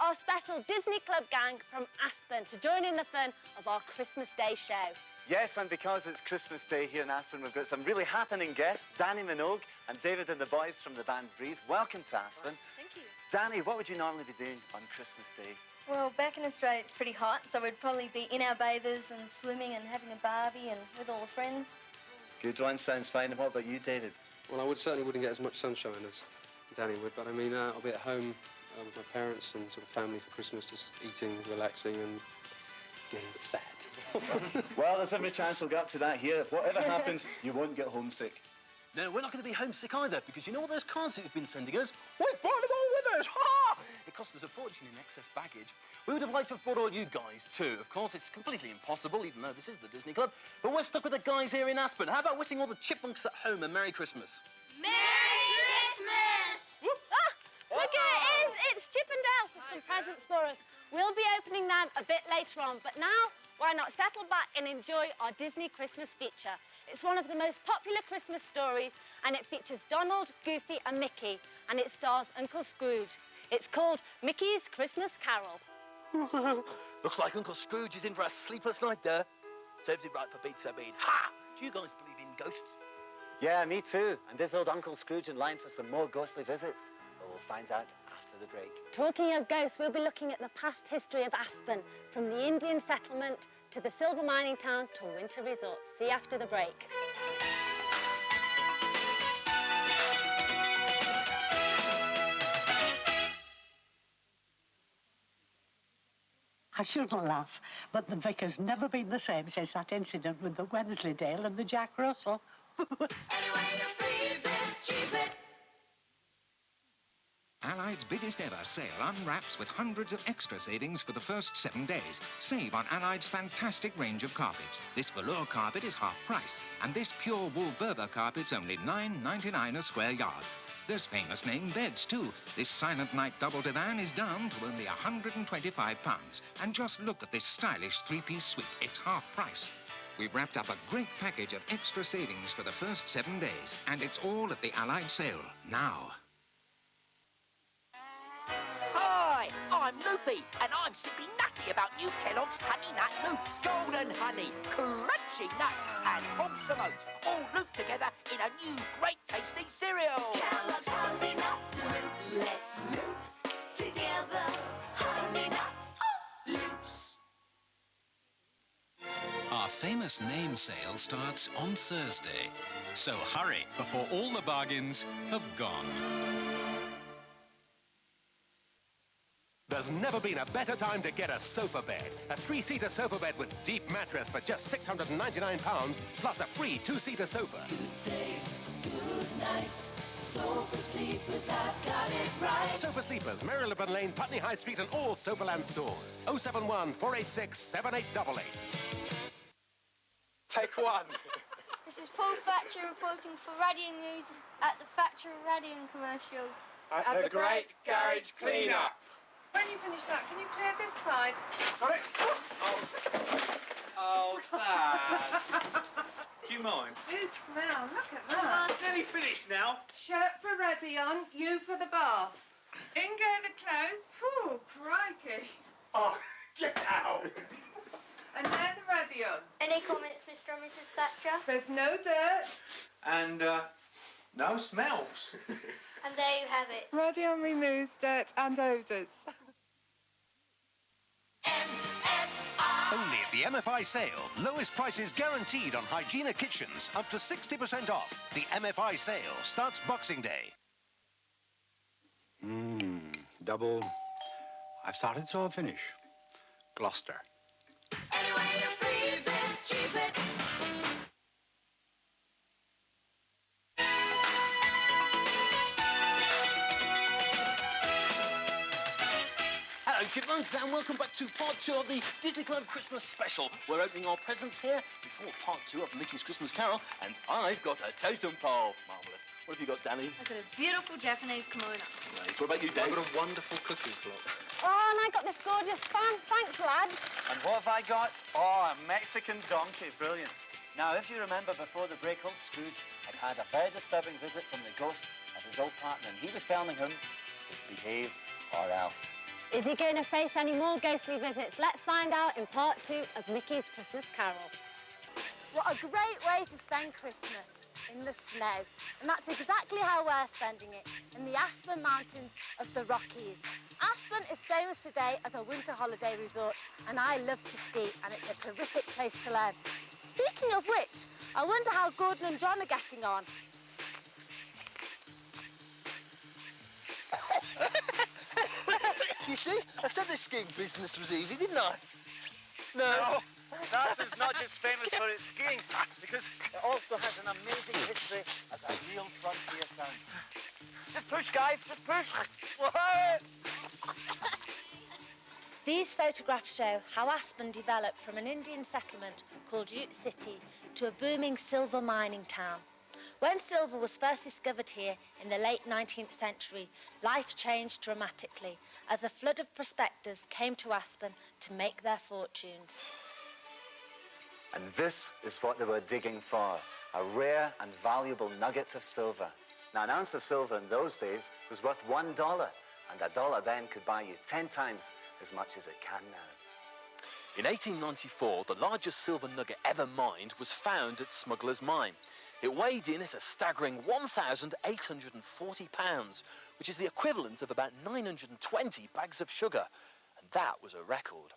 our special Disney Club gang from Aspen to join in the fun of our Christmas Day show. Yes, and because it's Christmas Day here in Aspen, we've got some really happening guests, Dannii Minogue and David and the boys from the band Breathe. Welcome to Aspen. Thank you. Dannii, what would you normally be doing on Christmas Day? Well, back in Australia it's pretty hot, so we'd probably be in our bathers and swimming and having a barbie and with all the friends. Good one, sounds fine. And what about you, David? Well, I certainly wouldn't get as much sunshine as Dannii would, but I mean, I'll be at home with my parents and sort of family for Christmas, just eating, relaxing and getting fat. Well, there's every chance we'll get up to that here. If whatever happens, you won't get homesick. No, we're not going to be homesick either, because you know all those cards that you've been sending us? We brought them all with us! Ha! It cost us a fortune in excess baggage. We would have liked to have brought all you guys too. Of course, it's completely impossible, even though this is the Disney Club. But we're stuck with the guys here in Aspen. How about wishing all the chipmunks at home a Merry Christmas? Merry Christmas! Look at it, it's Chip and Dale with some presents for us. We'll be opening them a bit later on, but now, why not settle back and enjoy our Disney Christmas feature? It's one of the most popular Christmas stories, and it features Donald, Goofy and Mickey, and it stars Uncle Scrooge. It's called Mickey's Christmas Carol. Looks like Uncle Scrooge is in for a sleepless night there. Serves it right for pizza bean. Ha! Do you guys believe in ghosts? Yeah, me too. And is old Uncle Scrooge in line for some more ghostly visits? Well, we'll find out after the break. Talking of ghosts, we'll be looking at the past history of Aspen, from the Indian settlement to the silver mining town to winter resorts. See you after the break. I shouldn't laugh, but the vicar's never been the same since that incident with the Wensleydale and the Jack Russell. Allied's biggest ever sale unwraps with hundreds of extra savings for the first 7 days. Save on Allied's fantastic range of carpets. This velour carpet is half price, and this pure wool Berber carpet's only $9.99 a square yard. There's famous name beds, too. This Silent Night double divan is down to only £125. And just look at this stylish three-piece suite. It's half price. We've wrapped up a great package of extra savings for the first 7 days, and it's all at the Allied sale now. Hi, I'm Loopy, and I'm simply nutty about new Kellogg's Honey Nut Loops. Golden honey, crunchy nuts, and wholesome oats, all looped together in a new great tasting cereal. Kellogg's Honey Nut Loops. Let's loop together. Honey Nut Loops. Our famous name sale starts on Thursday. So hurry before all the bargains have gone. There's never been a better time to get a sofa bed. A three-seater sofa bed with deep mattress for just £699, plus a free two-seater sofa. Good days, good nights. Sofa Sleepers have got it right. Sofa Sleepers, Marylebone Lane, Putney High Street and all Sofaland stores. 071 486 7888. Take one. This is Paul Thatcher reporting for Radio News at the Thatcher Radian commercial. At the Great Garage Clean-Up. When you finish that, can you clear this side? Got it? Oh, Dad. Do you mind? Do smell, look at that. Nearly finished now. Shirt for ready on, you for the bath. In go the clothes. Phew, crikey. Oh, get out. And they're the ready on. Any comments, Mr. and Mrs. Thatcher? There's no dirt. And, no smells. And there you have it. Ready on removes dirt and odours. Only at the MFI sale. Lowest prices guaranteed on Hygiena kitchens. Up to 60% off. The MFI sale starts Boxing Day. Double. I've started, so I'll finish. Gloucester. Any way you please it, choose it. Hello, chipmunks, and welcome back to part 2 of the Disney Club Christmas special. We're opening our presents here before part 2 of Mickey's Christmas Carol, and I've got a totem pole. Marvellous. What have you got, Dannii? I've got a beautiful Japanese kimono. Great. What about you, Dave? I've got a wonderful cookie clock. Oh, and I got this gorgeous fan. Thanks, lads. And what have I got? Oh, a Mexican donkey. Brilliant. Now, if you remember before the break, old Scrooge had a very disturbing visit from the ghost of his old partner, and he was telling him to behave or else. Is he going to face any more ghostly visits? Let's find out in part 2 of Mickey's Christmas Carol. What a great way to spend Christmas, in the snow. And that's exactly how we're spending it, in the Aspen Mountains of the Rockies. Aspen is famous today as a winter holiday resort, and I love to ski, and it's a terrific place to live. Speaking of which, I wonder how Gordon and John are getting on. You see, I said the skiing business was easy, didn't I? No, Aspen's not just famous for its skiing, because it also has an amazing history as a real frontier town. Just push, guys, just push. Whoa! These photographs show how Aspen developed from an Indian settlement called Ute City to a booming silver mining town. When silver was first discovered here in the late 19th century, life changed dramatically as a flood of prospectors came to Aspen to make their fortunes. And this is what they were digging for, a rare and valuable nugget of silver. Now, an ounce of silver in those days was worth $1, and a dollar then could buy you 10 times as much as it can now. In 1894, the largest silver nugget ever mined was found at Smuggler's Mine. It weighed in at a staggering 1,840 pounds, which is the equivalent of about 920 bags of sugar. And that was a record.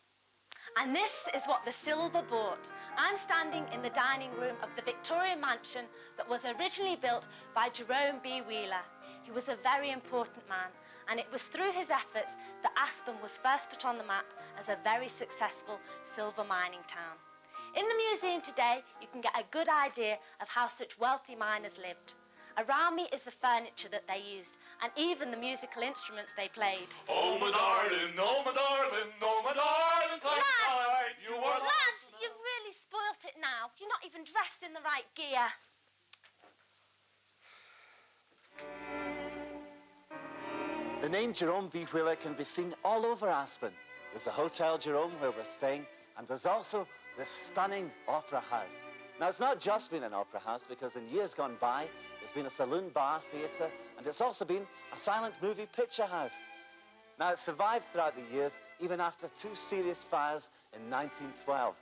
And this is what the silver bought. I'm standing in the dining room of the Victorian mansion that was originally built by Jerome B. Wheeler. He was a very important man, and it was through his efforts that Aspen was first put on the map as a very successful silver mining town. In the museum today, you can get a good idea of how such wealthy miners lived. Around me is the furniture that they used, and even the musical instruments they played. Oh, my darling, oh, my darling, oh, my darling, Lads! you are... Lads, you've really spoilt it now. You're not even dressed in the right gear. The name Jerome B. Wheeler can be seen all over Aspen. There's the Hotel Jerome where we're staying, and there's also this stunning opera house. Now, it's not just been an opera house, because in years gone by, it's been a saloon bar theatre, and it's also been a silent movie picture house. Now, it's survived throughout the years, even after 2 serious fires in 1912.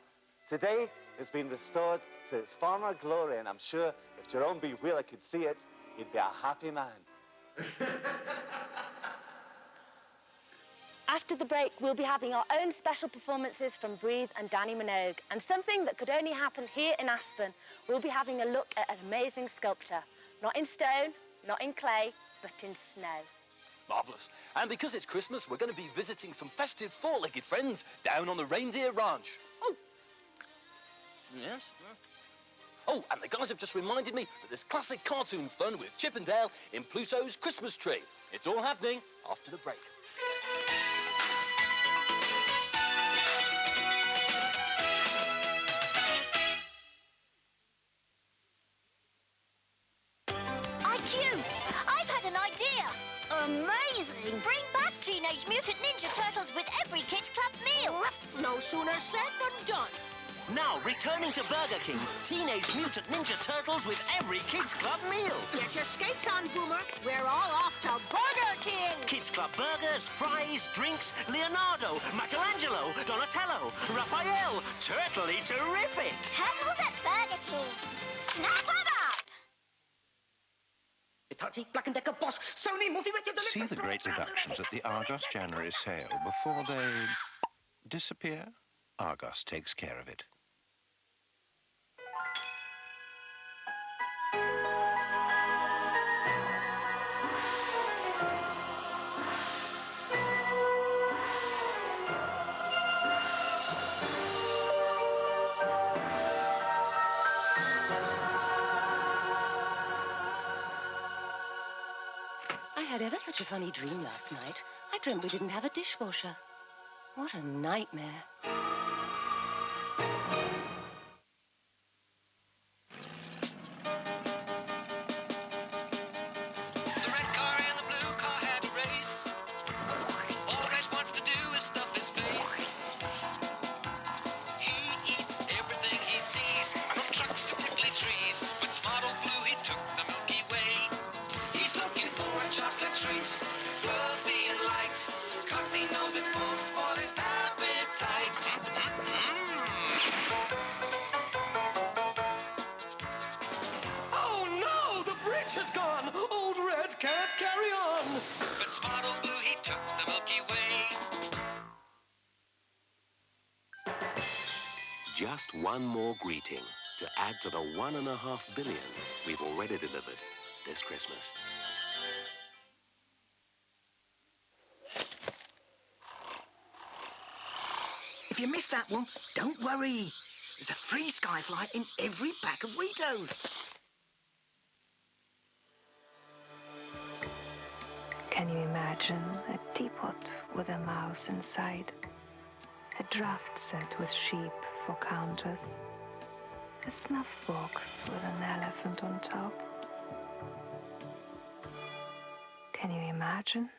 Today, it's been restored to its former glory, and I'm sure if Jerome B. Wheeler could see it, he'd be a happy man. After the break, we'll be having our own special performances from Breathe and Dannii Minogue. And something that could only happen here in Aspen, we'll be having a look at an amazing sculpture. Not in stone, not in clay, but in snow. Marvellous. And because it's Christmas, we're going to be visiting some festive four-legged friends down on the Reindeer Ranch. Oh. Yes. Oh, and the guys have just reminded me that there's classic cartoon fun with Chip and Dale in Pluto's Christmas tree. It's all happening after the break. I've had an idea. Amazing. Bring back Teenage Mutant Ninja Turtles with every Kids Club meal. No sooner said than done. Now, returning to Burger King, Teenage Mutant Ninja Turtles with every Kids Club meal. Get your skates on, Boomer. We're all off to Burger King. Kids Club burgers, fries, drinks, Leonardo, Michelangelo, Donatello, Raphael. Turtly terrific. Turtles at Burger King. Snap 'em up. See the great reductions at the Argos January sale before they disappear. Argos takes care of it. I had ever such a funny dream last night. I dreamt we didn't have a dishwasher. What a nightmare. The red car and the blue car had a race. All Red wants to do is stuff his face. He eats everything he sees, from trucks to prickly trees. But smart old Blue, he took the Milky Way. He's looking for chocolate treats, fluffy and lights, 'cause he knows it just one more greeting to add to the 1.5 billion we've already delivered this Christmas. If you missed that one, don't worry. There's a free sky flight in every pack of Weetos. Can you imagine a teapot with a mouse inside? A draft set with sheep for counters? A snuff box with an elephant on top? Can you imagine?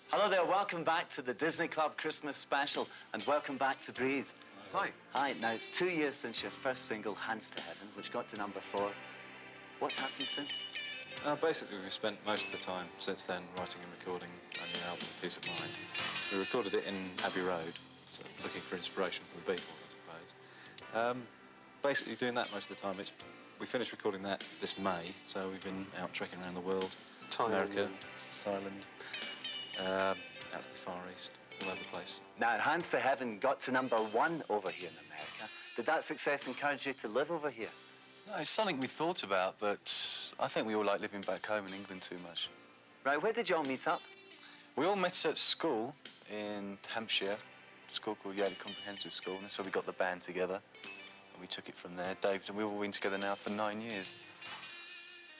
Hello there, welcome back to the Disney Club Christmas special, and welcome back to Breathe. Hi. Hi, now it's 2 years since your first single, Hands to Heaven, which got to number 4. What's happened since? Basically, we've spent most of the time since then writing and recording a new album, Peace of Mind. We recorded it in Abbey Road, so looking for inspiration from the Beatles, I suppose. Basically doing that most of the time. We finished recording that this May, so we've been out trekking around the world. America, Thailand, out to the Far East, all over the place. Now, Hands to Heaven got to number 1 over here in America. Did that success encourage you to live over here? No, it's something we thought about, but I think we all like living back home in England too much. Right, where did you all meet up? We all met at school in Hampshire, a school called Yale Comprehensive School, and that's where we got the band together. And we took it from there. Dave, and we've all been together now for 9 years.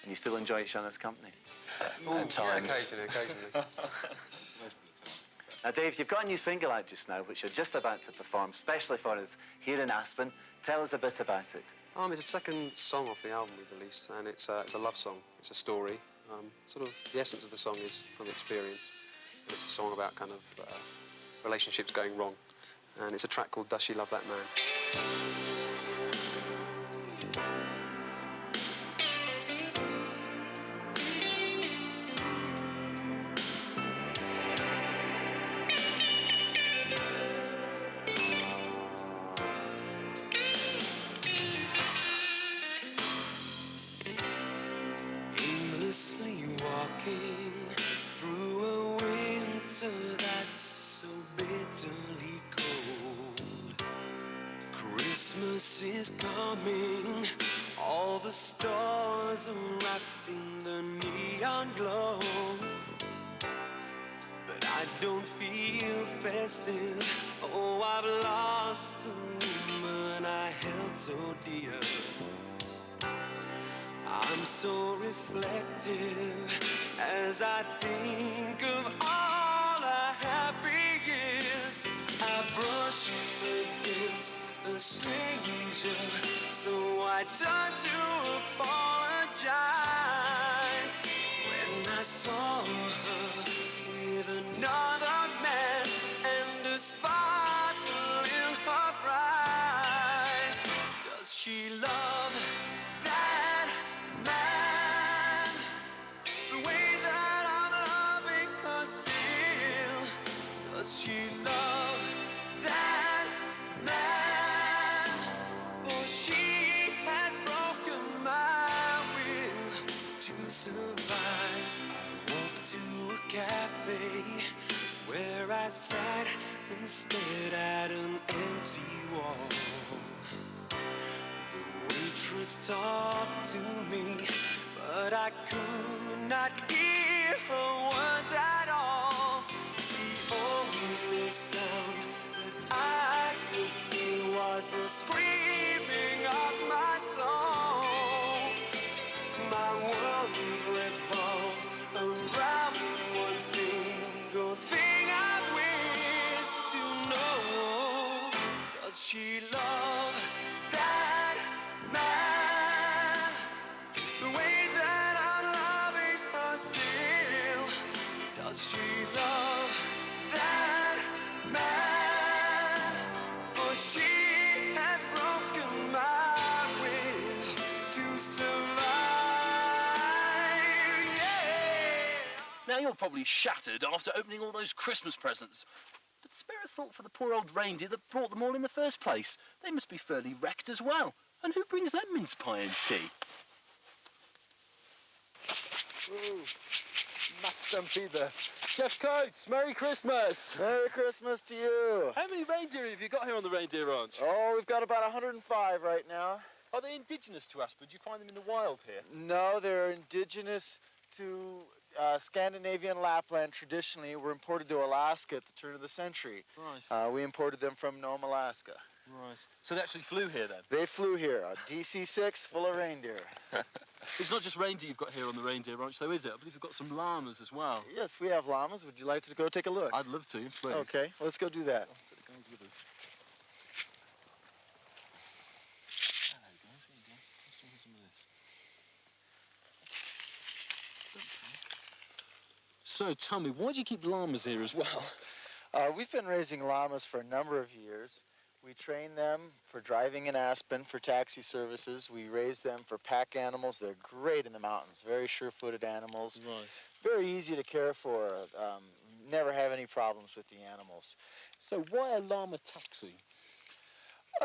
And you still enjoy each other's company? At times. Yeah, occasionally. Most of the time. Now, Dave, you've got a new single out just now, which you're just about to perform, especially for us here in Aspen. Tell us a bit about it. It's the second song off the album we've released, and it's a love song. It's a story. Sort of the essence of the song is from experience. And it's a song about kind of relationships going wrong. And it's a track called Does She Love That Man? Aimlessly walking through a winter that's so bitterly cold. Christmas is coming, all the stars are wrapped in the neon glow. But I don't feel festive, oh, I've lost the woman I held so dear. I'm so reflective as I think of all our happy years. I brush against a stranger, so I turn to apologize. When I saw her with another man and a sparkle in her eyes, does she love that man the way that I'm loving her still? Does she love that man? For she has broken my will to survive. I walked to a cafe where I sat and stared at an empty wall. Waitress talked to me, but I could not hear her words at all. The only sound that I could hear was the screaming of my soul. My world revolved around one single thing I wish to know. Does she love that man the way that I'm loving her still? Does she love that man? For she has broken my will to survive. Yeah. Now you're probably shattered after opening all those Christmas presents. But spare a thought for the poor old reindeer that brought them all in the first place. They must be fairly wrecked as well. And who brings them mince pie and tea? Ooh, must stampede there. Jeff Coates, Merry Christmas! Merry Christmas to you! How many reindeer have you got here on the reindeer ranch? Oh, we've got about 105 right now. Are they indigenous to Aspen? Do you find them in the wild here? No, they're indigenous to Scandinavian Lapland traditionally. Were imported to Alaska at the turn of the century. Right. We imported them from Nome, Alaska. Right. So they actually flew here then? They flew here, a DC-6 full of reindeer. It's not just reindeer you've got here on the reindeer ranch, though, is it? I believe you've got some llamas as well. Yes, we have llamas. Would you like to go take a look? I'd love to, please. Okay, let's go do that. So the guys with us. Hello, guys. Here you go. Let's do some of this. So, tell me, why do you keep llamas here as well? We've been raising llamas for a number of years. We train them for driving in Aspen, for taxi services. We raise them for pack animals. They're great in the mountains, very sure-footed animals. Right. Very easy to care for. Never have any problems with the animals. So why a llama taxi?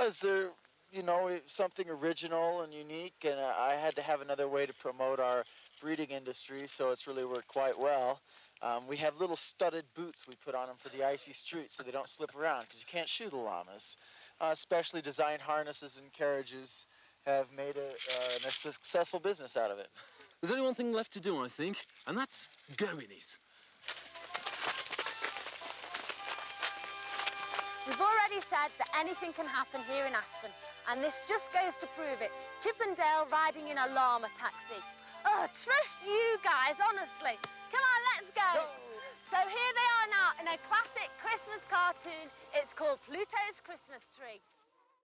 Is there, you know, something original and unique, and I had to have another way to promote our breeding industry, so it's really worked quite well. We have little studded boots we put on them for the icy streets so they don't slip around, because you can't shoe the llamas. Specially designed harnesses and carriages have made a successful business out of it. There's only one thing left to do, I think, and that's go in it. We've already said that anything can happen here in Aspen, and this just goes to prove it. Chip and Dale riding in a llama taxi. Oh, trust you guys, honestly. Come on, let's go. So here they are now in a classic Christmas cartoon. It's called Pluto's Christmas Tree.